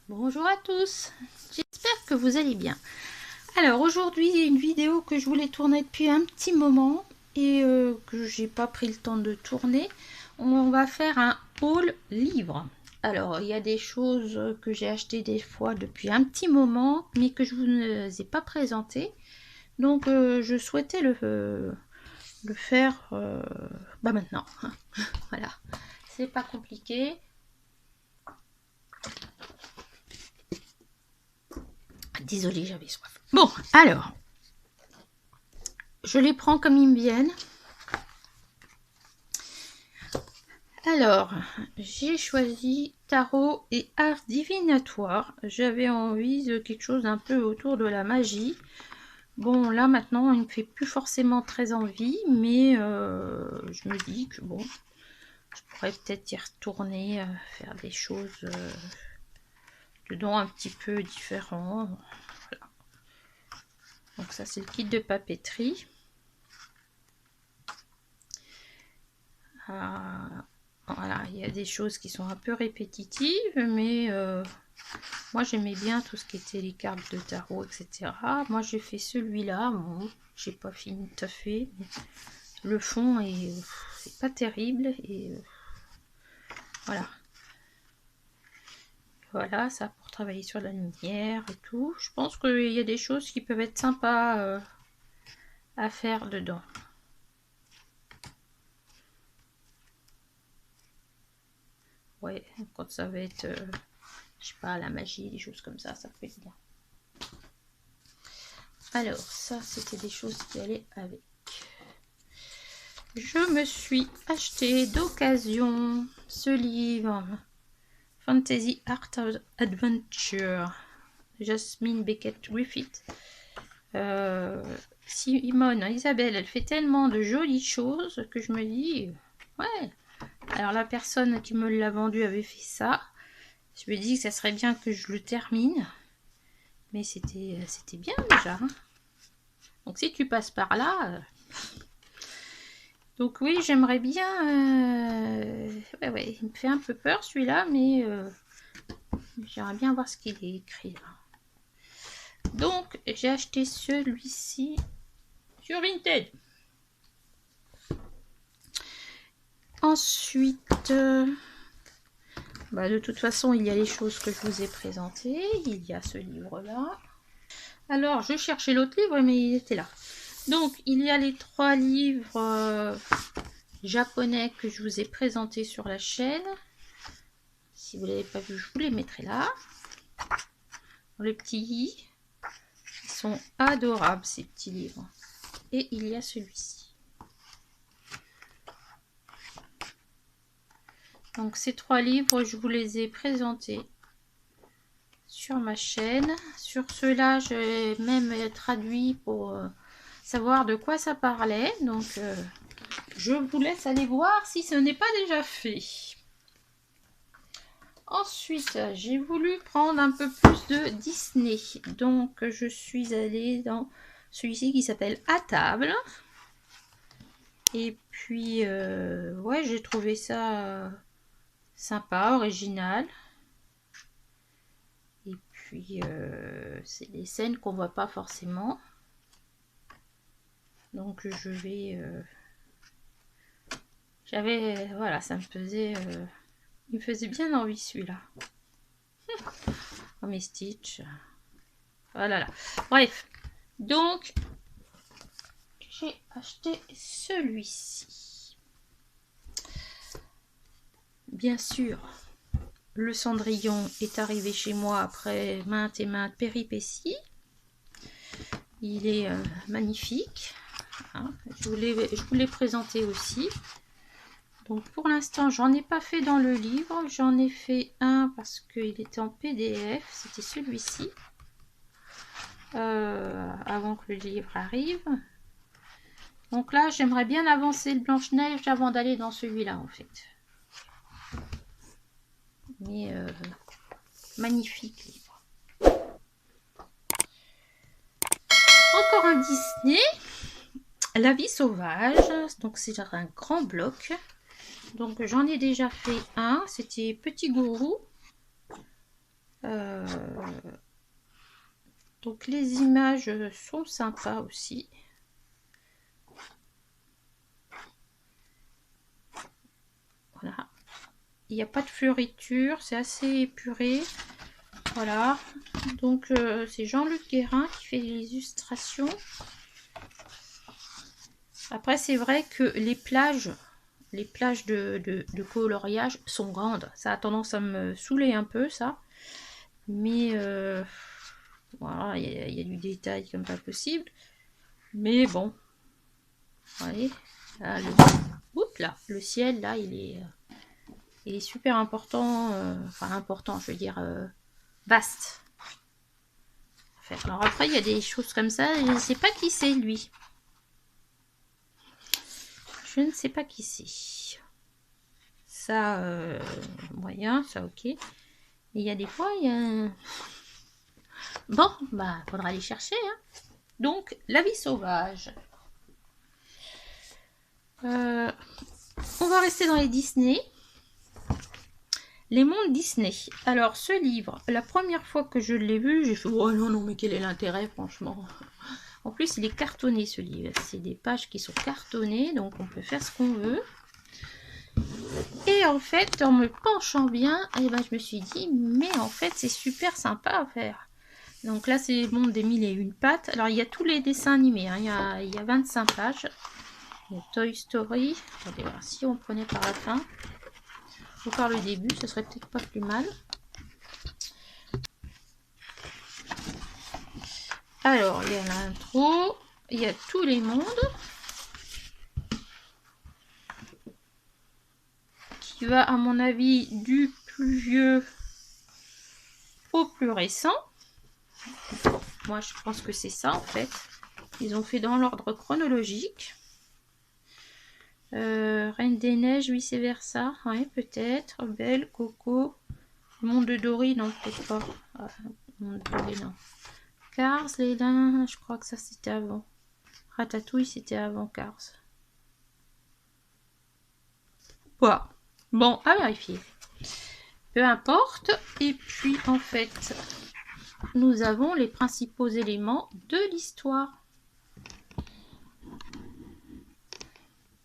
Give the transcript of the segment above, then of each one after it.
Bonjour à tous, j'espère que vous allez bien. Alors aujourd'hui une vidéo que je voulais tourner depuis un petit moment et que j'ai pas pris le temps de tourner. On va faire un haul livre. Alors il y a des choses que j'ai achetées des fois depuis un petit moment mais que je vous ne ai pas présentées. Donc je souhaitais le faire maintenant. Voilà, c'est pas compliqué. Désolée, j'avais soif. Bon, alors, je les prends comme ils me viennent. Alors, j'ai choisi tarot et art divinatoire. J'avais envie de quelque chose un peu autour de la magie. Bon, là maintenant, il ne me fait plus forcément très envie, mais je me dis que bon, je pourrais peut-être y retourner, faire des choses dedans un petit peu différents. Voilà. Donc ça, c'est le kit de papeterie. Voilà, il y a des choses qui sont un peu répétitives, mais moi j'aimais bien tout ce qui était les cartes de tarot, etc. Moi j'ai fait celui-là, bon, j'ai pas fini tout à fait, mais le fond c'est pas terrible et voilà. Voilà, ça pour travailler sur la lumière et tout. Je pense qu'il y a des choses qui peuvent être sympas à faire dedans. Ouais, quand ça va être, je sais pas, la magie, des choses comme ça peut être bien. Alors, ça, c'était des choses qui allaient avec. Je me suis acheté d'occasion ce livre, Fantasy Art Adventure, Jasmine Beckett Griffith. Simone Isabelle, elle fait tellement de jolies choses que je me dis, ouais. Alors, la personne qui me l'a vendu avait fait ça. Je me dis que ça serait bien que je le termine. Mais c'était bien déjà. Hein. Donc, si tu passes par là... Donc oui, j'aimerais bien... Ouais, il me fait un peu peur celui-là, mais j'aimerais bien voir ce qu'il est écrit là. Donc, j'ai acheté celui-ci sur Vinted. Ensuite, de toute façon, il y a les choses que je vous ai présentées. Il y a ce livre-là. Alors, je cherchais l'autre livre, mais il était là. Donc, il y a les 3 livres japonais que je vous ai présentés sur la chaîne. Si vous ne l'avez pas vu, je vous les mettrai là. Les petits, ils sont adorables ces petits livres. Et il y a celui-ci. Donc ces 3 livres, je vous les ai présentés sur ma chaîne. Sur ceux-là, j'ai même traduit pour savoir de quoi ça parlait. Donc je vous laisse aller voir si ce n'est pas déjà fait. Ensuite, j'ai voulu prendre un peu plus de Disney. Donc, je suis allée dans celui-ci qui s'appelle À table. Et puis, ouais, j'ai trouvé ça sympa, original. Et puis, c'est des scènes qu'on voit pas forcément. Donc, je vais... voilà, ça me faisait... il me faisait bien envie celui-là. Oh, mes Stitch. Voilà, là. Bref. Donc, j'ai acheté celui-ci. Bien sûr, le Cendrillon est arrivé chez moi après maintes et maintes péripéties. Il est magnifique. Hein. Je vous l'ai présenté aussi. Donc pour l'instant, j'en ai pas fait dans le livre. J'en ai fait un parce qu'il était en PDF. C'était celui-ci. Avant que le livre arrive. Donc là, j'aimerais bien avancer le Blanche-Neige avant d'aller dans celui-là, en fait. Mais magnifique livre. encore un Disney, La vie sauvage. Donc c'est un grand bloc. Donc j'en ai déjà fait un, c'était Petit Gourou. Donc les images sont sympas aussi. Voilà. Il n'y a pas de fleuriture, c'est assez épuré. Voilà. Donc c'est Jean-Luc Guérin qui fait les illustrations. Après c'est vrai que les plages de coloriage sont grandes. Ça a tendance à me saouler un peu ça. Mais voilà, il y a du détail comme pas possible. Mais bon. Voyez, là, le ciel là, il est super important. Enfin important, je veux dire vaste. Alors après, il y a des choses comme ça. Je ne sais pas qui c'est lui. Je ne sais pas qui c'est. Ça, moyen, ça ok. Et il y a des fois, il y a... Bon, bah, faudra aller chercher. Hein. Donc, La vie sauvage. On va rester dans les Disney. Les mondes Disney. Alors, ce livre, la première fois que je l'ai vu, j'ai fait « Oh non, non, mais quel est l'intérêt, franchement ?» En plus, il est cartonné, ce livre. C'est des pages qui sont cartonnées, donc on peut faire ce qu'on veut. Et en fait, en me penchant bien, eh ben, je me suis dit, mais en fait, c'est super sympa à faire. Donc là, c'est le monde des 1001 pattes. Alors, il y a tous les dessins animés. Hein. Il y a 25 pages. Il y a Toy Story. Attendez, voir si on prenait par la fin. Ou par le début, ce serait peut-être pas plus mal. Alors, il y a l'intro. Il y a tous les mondes. Qui va, à mon avis, du plus vieux au plus récent. Moi, je pense que c'est ça, en fait. Ils ont fait dans l'ordre chronologique. Reine des Neiges, vice versa. Ouais, peut-être. Belle, Coco. Le monde de Dory, non, peut-être pas. Ah, le monde de Dory, non. Cars, les Lins, je crois que ça, c'était avant. Ratatouille, c'était avant Cars. Voilà. Bon, à vérifier. Peu importe. Et puis, en fait, nous avons les principaux éléments de l'histoire.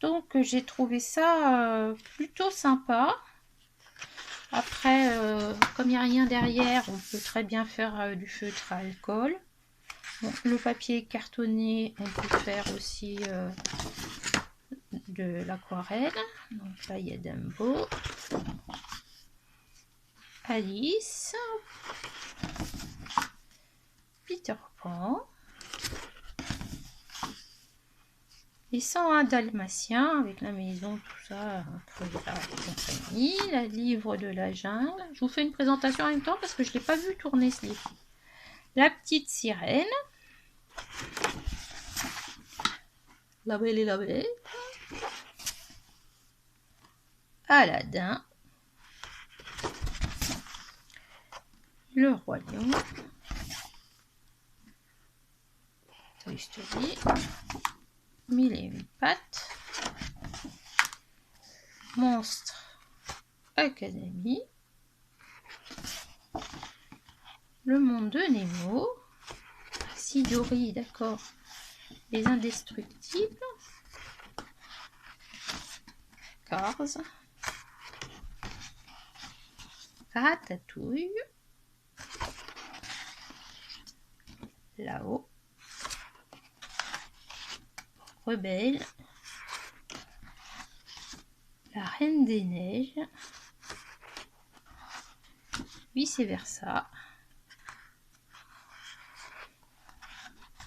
Donc j'ai trouvé ça plutôt sympa. Après, comme il n'y a rien derrière, on peut très bien faire du feutre à alcool. Donc, le papier cartonné, on peut faire aussi de l'aquarelle. Donc là, il y a Dumbo, Alice, Peter Pan. Les 101 Dalmatiens avec la maison, tout ça, compagnie, la livre de la jungle. Je vous fais une présentation en même temps parce que je ne l'ai pas vu tourner ce livre. La petite sirène. La Belle et la Bête. Aladdin. Le Roi Lion. Toy Story. 1001 pattes. Monstre Academy. Le monde de Nemo. Sidori, d'accord. Les Indestructibles. Cars. Ratatouille. Là-haut. Rebelle. La Reine des Neiges. Vice versa.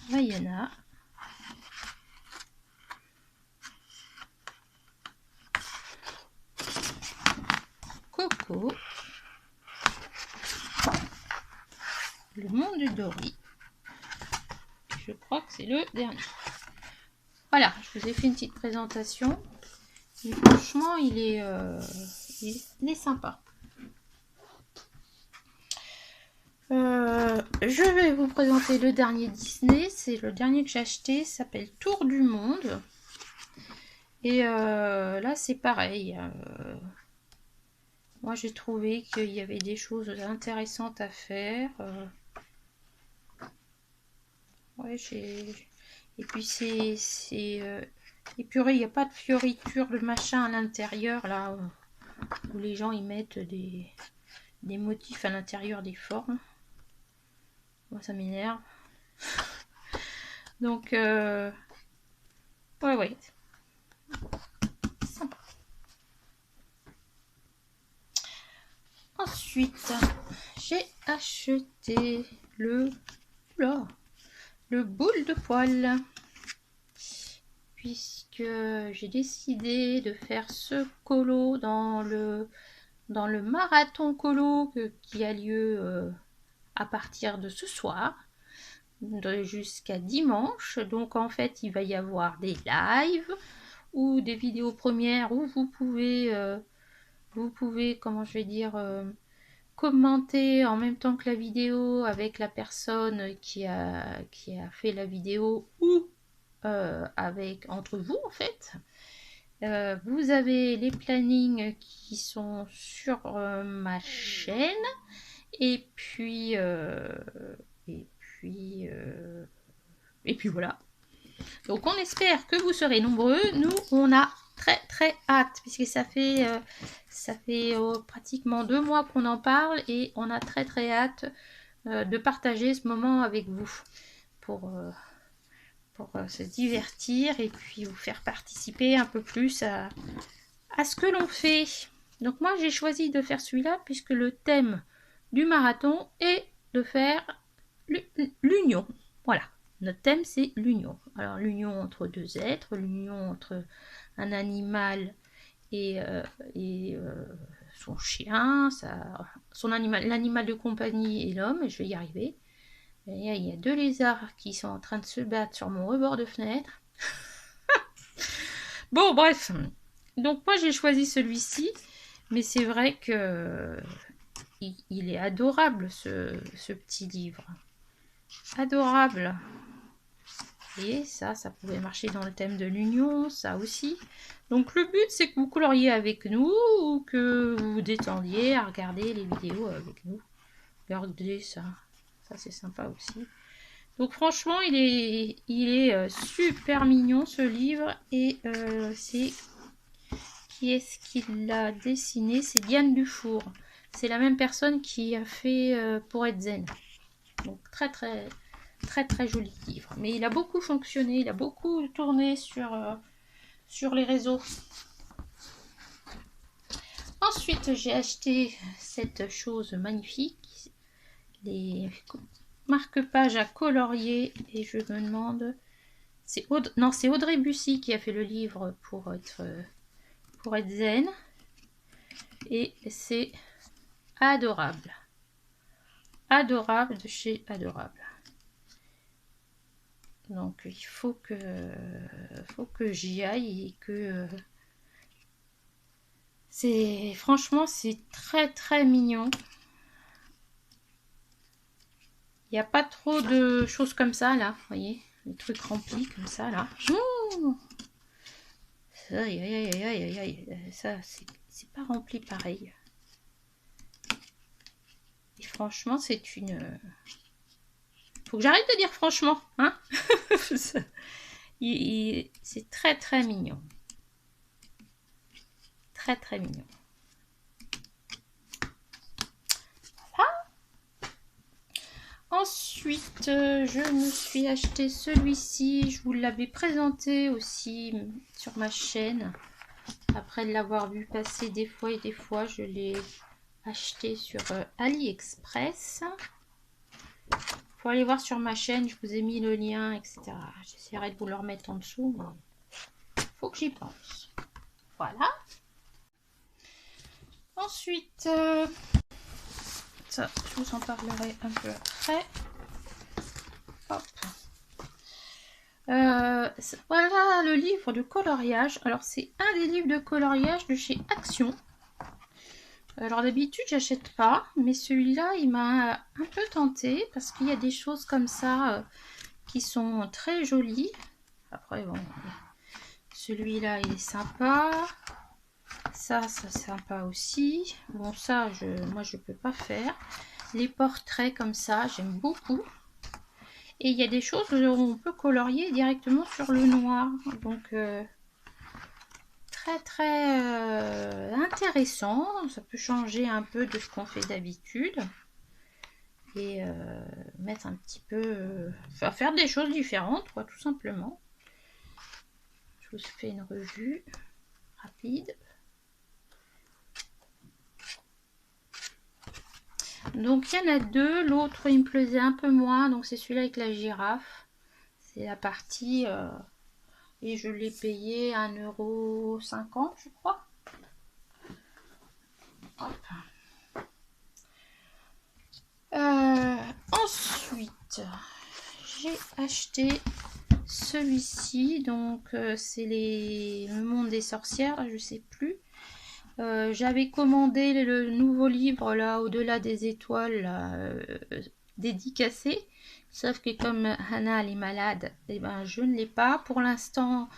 Vaiana. Coco. Le monde de Dory. Je crois que c'est le dernier. Voilà, je vous ai fait une petite présentation. Et franchement, il est sympa. Je vais vous présenter le dernier Disney. C'est le dernier que j'ai acheté. Ça s'appelle Tour du Monde. Et là, c'est pareil. Moi, j'ai trouvé qu'il y avait des choses intéressantes à faire. Ouais, et puis c'est épuré. Il n'y a pas de fioriture, de machin à l'intérieur, là, où les gens y mettent des motifs à l'intérieur des formes. Moi, ça m'énerve. Donc, ouais. Sympa. Ensuite, j'ai acheté le boule de poil. Puisque j'ai décidé de faire ce colo dans le marathon colo qui a lieu à partir de ce soir jusqu'à dimanche. Donc en fait il va y avoir des lives ou des vidéos premières où vous pouvez comment je vais dire commenter en même temps que la vidéo avec la personne qui a fait la vidéo ou avec entre vous en fait. Vous avez les plannings qui sont sur ma chaîne et puis voilà. Donc on espère que vous serez nombreux. Nous on a très hâte puisque ça fait pratiquement 2 mois qu'on en parle et on a très hâte de partager ce moment avec vous pour se divertir et puis vous faire participer un peu plus à ce que l'on fait. Donc moi j'ai choisi de faire celui-là puisque le thème du marathon est de faire l'union. Voilà, notre thème c'est l'union. Alors l'union entre deux êtres, l'union entre un animal et son chien, l'animal de compagnie et l'homme, je vais y arriver. Il y a 2 lézards qui sont en train de se battre sur mon rebord de fenêtre. Bon, bref. Donc moi j'ai choisi celui-ci. Mais c'est vrai que il est adorable ce petit livre. Adorable. Et ça pouvait marcher dans le thème de l'union, ça aussi. Donc le but c'est que vous coloriez avec nous ou que vous vous détendiez à regarder les vidéos avec nous. Regardez ça. Ça c'est sympa aussi. Donc franchement, il est super mignon ce livre et c'est qui est-ce qui l'a dessiné? C'est Diane Dufour. C'est la même personne qui a fait Pour être zen. Donc très joli livre. Mais il a beaucoup fonctionné, il a beaucoup tourné sur les réseaux. Ensuite, j'ai acheté cette chose magnifique, les marque-pages à colorier et je me demande, c'est Audrey Bussy qui a fait le livre pour être zen et c'est adorable de chez Adorable. Donc il faut que j'y aille et que franchement c'est très mignon. Il n'y a pas trop de choses comme ça là, vous voyez, les trucs remplis comme ça là. Mmh, ça c'est pas rempli pareil. Et franchement c'est une... Faut que j'arrête de dire franchement, hein. C'est très mignon. Très mignon. Ensuite, je me suis acheté celui-ci. Je vous l'avais présenté aussi sur ma chaîne. Après l'avoir vu passer des fois et des fois, je l'ai acheté sur AliExpress. Faut aller voir sur ma chaîne. Je vous ai mis le lien, etc. J'essaierai de vous le remettre en dessous, mais faut que j'y pense. Voilà. Ensuite... ça, je vous en parlerai un peu après. Hop. Voilà le livre de coloriage. Alors c'est un des livres de coloriage de chez Action. Alors d'habitude j'achète pas, mais celui-là il m'a un peu tenté parce qu'il y a des choses comme ça qui sont très jolies. Après bon, celui-là il est sympa, ça c'est sympa aussi. Bon ça moi je peux pas faire. Les portraits comme ça j'aime beaucoup. Et il y a des choses où on peut colorier directement sur le noir, donc très intéressant. Ça peut changer un peu de ce qu'on fait d'habitude et mettre un petit peu, faire des choses différentes, quoi, tout simplement. Je vous fais une revue rapide. Donc il y en a deux, l'autre il me plaisait un peu moins, donc c'est celui-là avec la girafe. C'est la partie et je l'ai payé 1,50 € je crois. Ensuite, j'ai acheté celui-ci, donc c'est le monde des sorcières, je sais plus. J'avais commandé le nouveau livre là, Au-delà des étoiles, là, dédicacé, sauf que comme Hannah elle est malade, et ben je ne l'ai pas pour l'instant.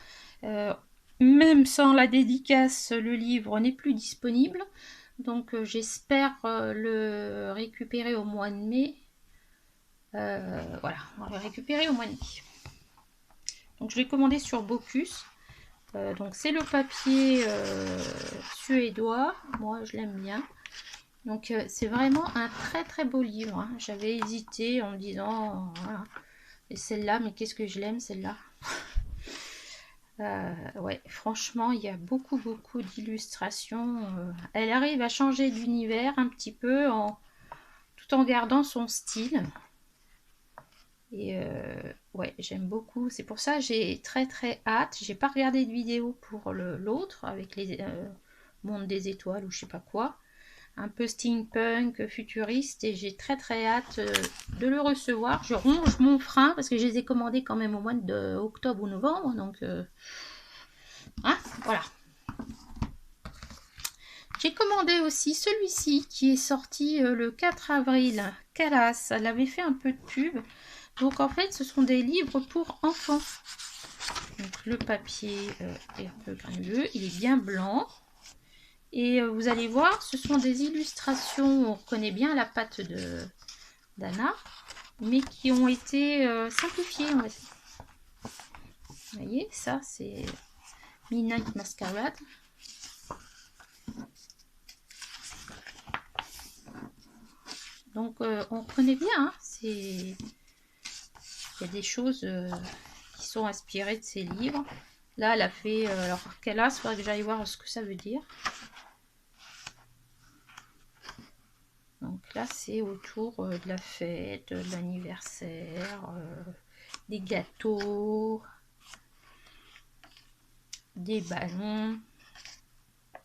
Même sans la dédicace, le livre n'est plus disponible. Donc j'espère le récupérer au mois de mai. Voilà, on va le récupérer au mois de mai. Donc je l'ai commandé sur Bocuse. Donc c'est le papier suédois. Moi je l'aime bien. Donc c'est vraiment un très beau livre. Hein. J'avais hésité en me disant, voilà. Et celle-là, mais qu'est-ce que je l'aime celle-là. Ouais, franchement, il y a beaucoup d'illustrations. Elle arrive à changer d'univers un petit peu tout en gardant son style. Et ouais, j'aime beaucoup. C'est pour ça que j'ai très hâte. J'ai pas regardé de vidéo pour l'autre avec les mondes des étoiles ou je sais pas quoi. Un peu steampunk, futuriste, et j'ai très hâte de le recevoir. Je ronge mon frein parce que je les ai commandés quand même au mois d'octobre ou novembre, donc hein, voilà. J'ai commandé aussi celui-ci qui est sorti le 4 avril. Calas, elle avait fait un peu de pub. Donc en fait, ce sont des livres pour enfants. Donc le papier est un peu granuleux, il est bien blanc. Et vous allez voir, ce sont des illustrations, on reconnaît bien la patte d'Anna, mais qui ont été simplifiées. Vous voyez, ça c'est Midnight Masquerade. Donc on reconnaît bien, hein, il y a des choses qui sont inspirées de ces livres. Là, elle a fait, alors qu'elle a, il faudrait que j'aille voir ce que ça veut dire. Donc là, c'est autour de la fête, de l'anniversaire, des gâteaux, des ballons, un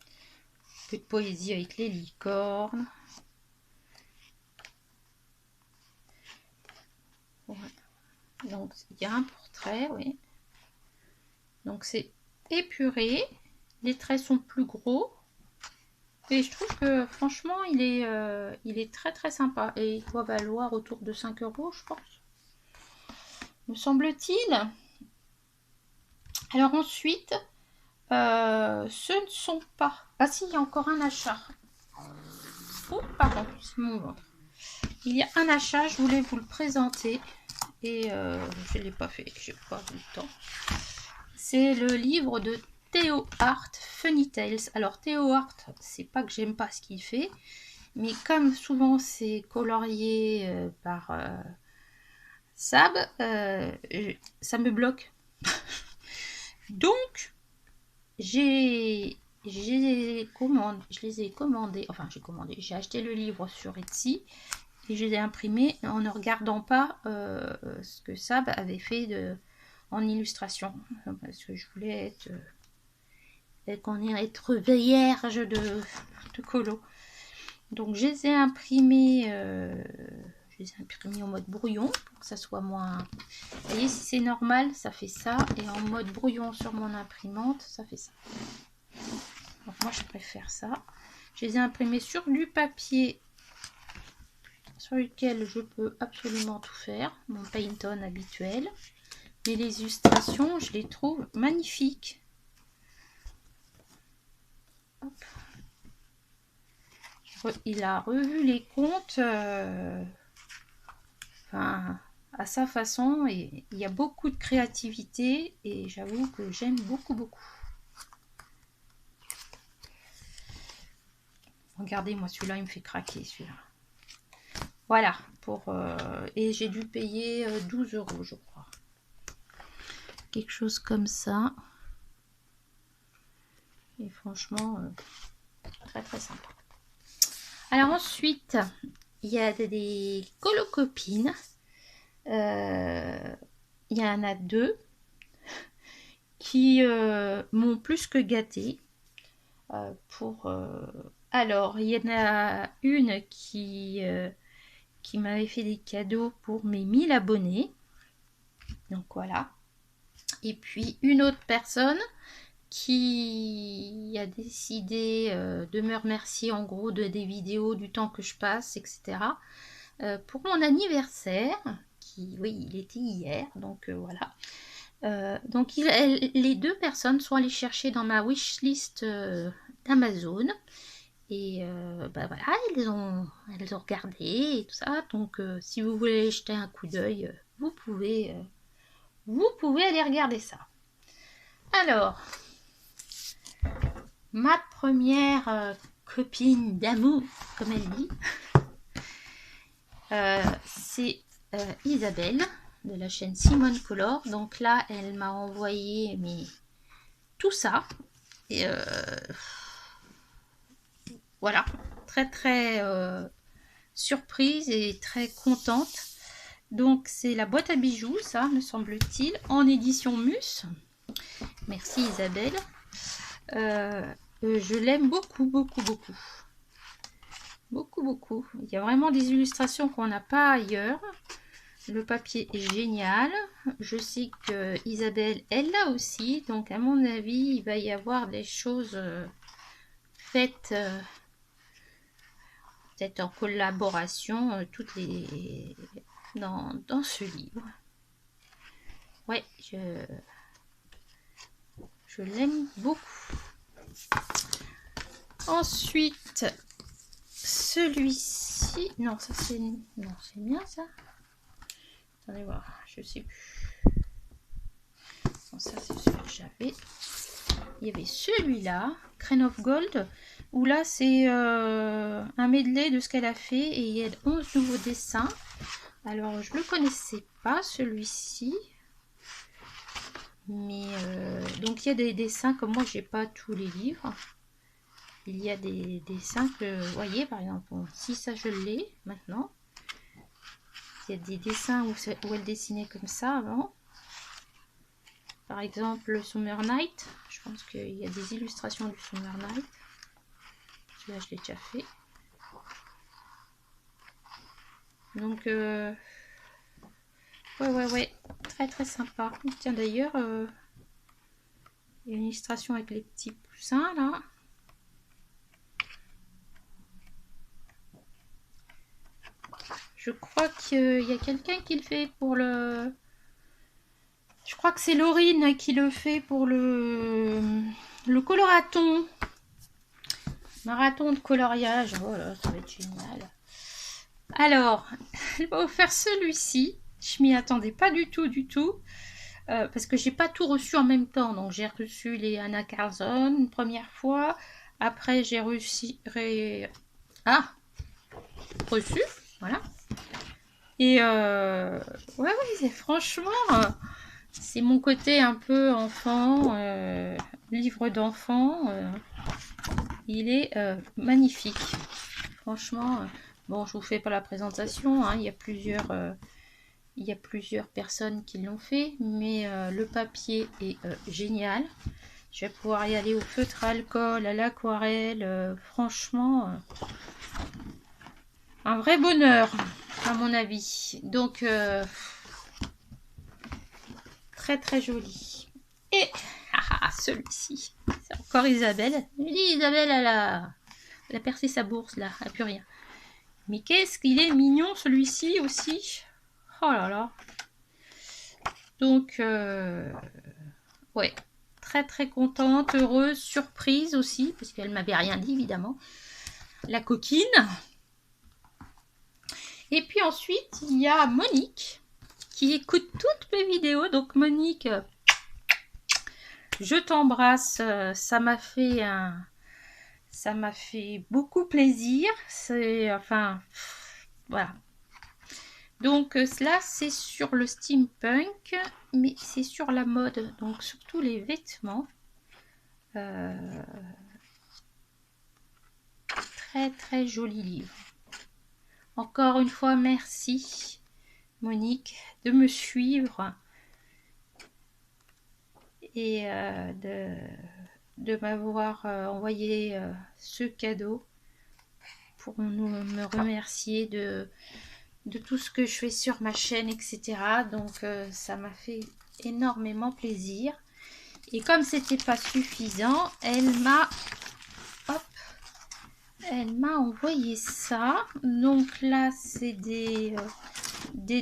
peu de poésie avec les licornes. Ouais. Donc, il y a un portrait, oui. Donc, c'est épuré. Les traits sont plus gros. Et je trouve que franchement, il est très sympa. Et il doit valoir autour de 5 €, je pense. Me semble-t-il. Alors ensuite, ce ne sont pas... Ah si, il y a encore un achat. Oh, pardon, c'est mon ventre. Il y a un achat, je voulais vous le présenter. Et je ne l'ai pas fait, j'ai pas eu le temps. C'est le livre de Theo Hart, Funny Tales. Alors Theo Hart, c'est pas que j'aime pas ce qu'il fait, mais comme souvent c'est colorié par Sab, ça me bloque. Donc je les ai commandés, enfin j'ai acheté le livre sur Etsy et je l'ai imprimé en ne regardant pas ce que Sab avait fait en illustration, parce que je voulais être vierge de colo. Donc je les ai imprimés en mode brouillon pour que ça soit moins... Vous voyez, si c'est normal, ça fait ça, et en mode brouillon sur mon imprimante, ça fait ça. Donc moi je préfère ça. Je les ai imprimés sur du papier sur lequel je peux absolument tout faire, mon paint-on habituel. Mais les illustrations, je les trouve magnifiques. Hop. Il a revu les comptes enfin, à sa façon, et il y a beaucoup de créativité et j'avoue que j'aime beaucoup. Regardez, moi celui-là il me fait craquer, celui-là. Voilà, et j'ai dû payer 12 € je crois. Quelque chose comme ça. Et franchement, très sympa. Alors ensuite, il y a des colocopines. Il y en a 2 qui m'ont plus que gâtée. Alors, il y en a une qui m'avait fait des cadeaux pour mes 1000 abonnés. Donc voilà. Et puis une autre personne qui a décidé de me remercier en gros des vidéos, du temps que je passe, etc. Pour mon anniversaire, oui, il était hier, donc voilà. Donc les 2 personnes sont allées chercher dans ma wishlist d'Amazon. Et bah voilà, elles ont regardé et tout ça. Donc si vous voulez jeter un coup d'œil, vous pouvez aller regarder ça. Alors, ma première copine d'amour, comme elle dit, c'est Isabelle de la chaîne Simone Color. Donc là, elle m'a envoyé tout ça. Et voilà, très surprise et très contente. Donc c'est la boîte à bijoux, ça me semble-t-il, en édition Mus. Merci Isabelle. Je l'aime beaucoup. Il y a vraiment des illustrations qu'on n'a pas ailleurs. Le papier est génial. Je sais que Isabelle, elle l'a aussi. Donc à mon avis, il va y avoir des choses faites peut-être en collaboration, toutes les dans ce livre. Ouais, je l'aime beaucoup. Ensuite, celui-ci, non, ça c'est bien ça. Attendez voir, je sais plus. Bon, ça c'est celui que j'avais. Il y avait celui-là, Crane of Gold, où là c'est un medley de ce qu'elle a fait et il y a 11 nouveaux dessins. Alors je le connaissais pas celui-ci, mais donc il y a des dessins, comme moi j'ai pas tous les livres. Il y a des dessins que vous voyez, par exemple, bon, si ça je l'ai maintenant. Il y a des dessins où elle dessinait comme ça avant. Par exemple, le Summer Night. Je pense qu'il y a des illustrations du Summer Night. Celui-là, je l'ai déjà fait. Donc, ouais. Très sympa. Tiens, d'ailleurs, il y a une illustration avec les petits poussins, là. Je crois qu'il y a quelqu'un qui le fait pour le... Je crois que c'est Laurine qui le fait pour le coloraton. Marathon de coloriage. Oh là, ça va être génial. Alors, elle va offrir celui-ci. Je m'y attendais pas du tout. Parce que j'ai pas tout reçu en même temps. Donc j'ai reçu les Anna Carlson une première fois. Après j'ai reçu... reçu. Voilà. Et ouais, franchement, c'est mon côté un peu enfant, livre d'enfant. Il est magnifique. Franchement, bon, je vous fais pas la présentation, hein, il y a plusieurs personnes qui l'ont fait, mais le papier est génial. Je vais pouvoir y aller au feutre à alcool, à l'aquarelle, franchement, un vrai bonheur, à mon avis. Donc, très joli. Et celui-ci, c'est encore Isabelle. Je dis Isabelle, Elle a percé sa bourse là, elle n'a plus rien. Mais qu'est-ce qu'il est mignon celui-ci aussi. Oh là là. Donc, ouais, très très contente, heureuse, surprise aussi, parce qu'elle m'avait rien dit évidemment. La coquine. Et puis ensuite, il y a Monique qui écoute toutes mes vidéos. Donc Monique, je t'embrasse, ça m'a fait beaucoup plaisir. C'est enfin voilà. Donc là c'est sur le steampunk, mais c'est sur la mode, donc surtout les vêtements. Très très joli livre. Encore une fois, merci Monique de me suivre et de m'avoir envoyé ce cadeau pour me remercier de tout ce que je fais sur ma chaîne, etc. Donc ça m'a fait énormément plaisir. Et comme c'était pas suffisant, elle m'a envoyé ça. Donc là, c'est des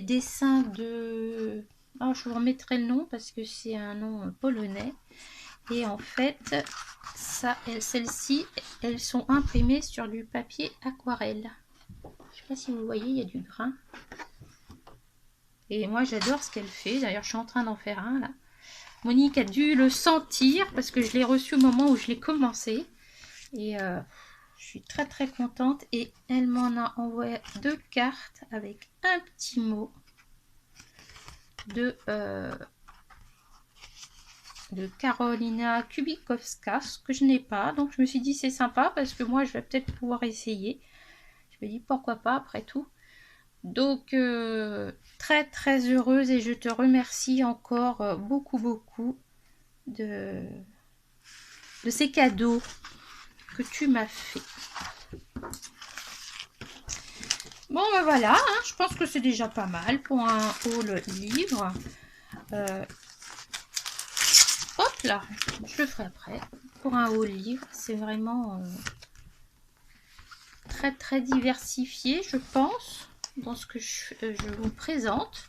dessins de... Oh, je vous remettrai le nom parce que c'est un nom polonais. Et en fait, celles-ci, elles sont imprimées sur du papier aquarelle. Je sais pas si vous voyez, il y a du grain. Et moi, j'adore ce qu'elle fait. D'ailleurs, je suis en train d'en faire un là. Monique a dû le sentir parce que je l'ai reçu au moment où je l'ai commencé. Et je suis très très contente. Et elle m'en a envoyé 2 cartes avec un petit mot de Karolina Kubikowska, ce que je n'ai pas. Donc je me suis dit c'est sympa parce que moi je vais peut-être pouvoir essayer. Je me dis pourquoi pas après tout. Donc très très heureuse et je te remercie encore beaucoup de ces cadeaux que tu m'as fait. Bon ben voilà, hein, je pense que c'est déjà pas mal pour un haul livre. Hop là, je le ferai après. Pour un haul livre, c'est vraiment très très diversifié, je pense, dans ce que je vous présente.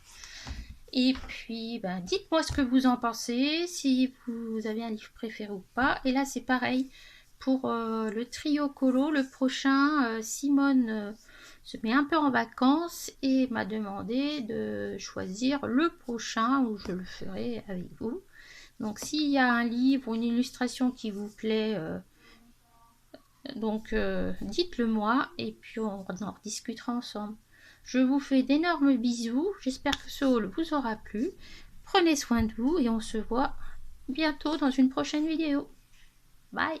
Et puis, ben, dites-moi ce que vous en pensez, si vous avez un livre préféré ou pas. Et là, c'est pareil pour le trio colo. Le prochain, Simone se met un peu en vacances et m'a demandé de choisir le prochain où je le ferai avec vous. Donc, s'il y a un livre ou une illustration qui vous plaît, donc dites-le moi et puis on en discutera ensemble. Je vous fais d'énormes bisous. J'espère que ce haul vous aura plu. Prenez soin de vous et on se voit bientôt dans une prochaine vidéo. Bye!